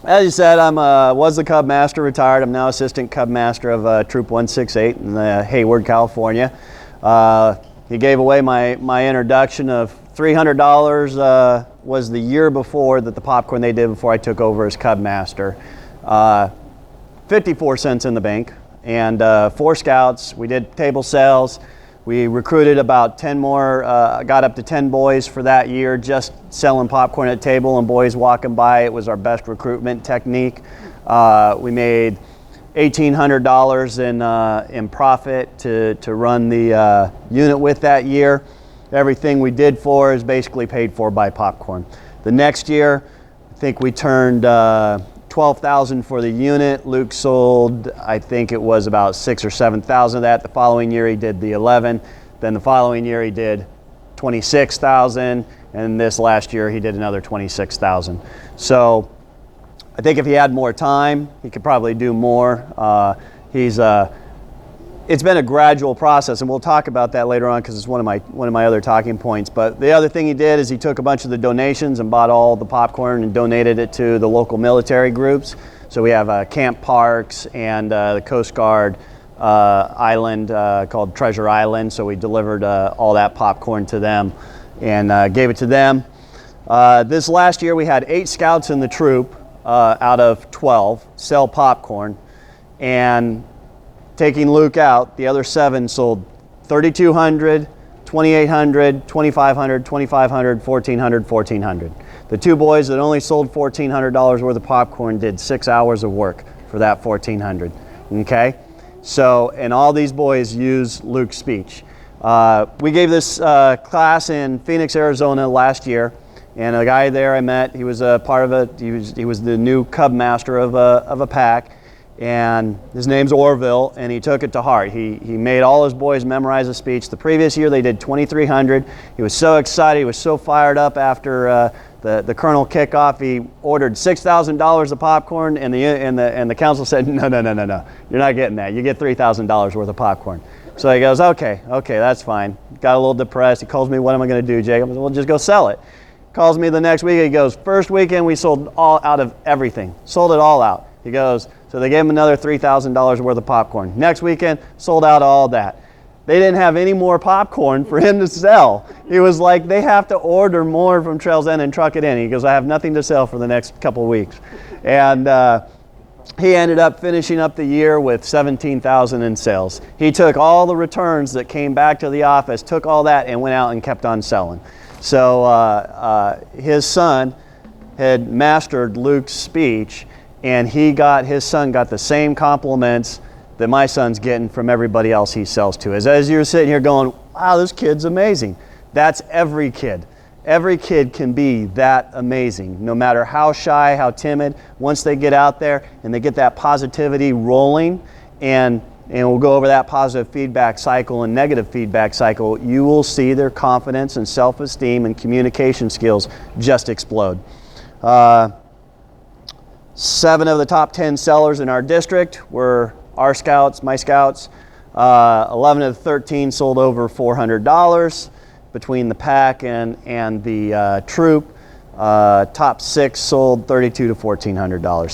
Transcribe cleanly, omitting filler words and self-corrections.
As you said, was the Cub Master, retired. I'm now Assistant Cub Master of Troop 168 in Hayward, California. He gave away my introduction of $300 was the year before that the popcorn they did before I took over as Cub Master. 54 cents in the bank, and 4 scouts. We did table sales. We recruited about 10 more, got up to 10 boys for that year, just selling popcorn at table and boys walking by. It was our best recruitment technique. We made $1,800 in profit to run the unit with that year. Everything we did for is basically paid for by popcorn. The next year, I think we turned 12,000 for the unit. Luke sold, I think it was about 6,000 or 7,000 of that. The following year he did the 11. Then the following year he did 26,000, and this last year he did another 26,000. So I think if he had more time, he could probably do more. It's been a gradual process, and we'll talk about that later on because it's one of my other talking points. But the other thing he did is he took a bunch of the donations and bought all the popcorn and donated it to the local military groups. So we have Camp Parks and the Coast Guard island called Treasure Island. So we delivered all that popcorn to them and gave it to them. This last year we had 8 scouts in the troop out of 12 sell popcorn, and taking Luke out, the other 7 sold 3,200, 2,800, 2,500, 2,500, 1,400, 1,400. The 2 boys that only sold $1,400 worth of popcorn did 6 hours of work for that 1,400. Okay, so and all these boys use Luke's speech. We gave this class in Phoenix, Arizona last year, and a guy there I met. He was a part of it. He was the new Cub Master of a pack. And his name's Orville, and he took it to heart. He made all his boys memorize a speech. The previous year they did 2,300. He was so excited. He was so fired up after the Colonel kickoff. He ordered $6,000 of popcorn, and the council said, no, you're not getting that. You get $3,000 worth of popcorn. So he goes, okay, that's fine. Got a little depressed. He calls me, what am I going to do, Jacob? I said, well, just go sell it. Calls me the next week. He goes, first weekend we sold all out of everything. Sold it all out. He goes, so they gave him another $3,000 worth of popcorn. Next weekend, sold out all that. They didn't have any more popcorn for him to sell. He was like, they have to order more from Trails End and truck it in. He goes, I have nothing to sell for the next couple of weeks. And he ended up finishing up the year with 17,000 in sales. He took all the returns that came back to the office, took all that, and went out and kept on selling. So his son had mastered Luke's speech, and his son got the same compliments that my son's getting from everybody else he sells to. As you're sitting here going, wow, this kid's amazing. That's every kid. Every kid can be that amazing, no matter how shy, how timid. Once they get out there and they get that positivity rolling, and we'll go over that positive feedback cycle and negative feedback cycle, you will see their confidence and self-esteem and communication skills just explode. 7 of the top 10 sellers in our district were our scouts, my scouts. 11 of the 13 sold over $400 between the pack and the troop. Top 6 sold $3,200 to $1,400.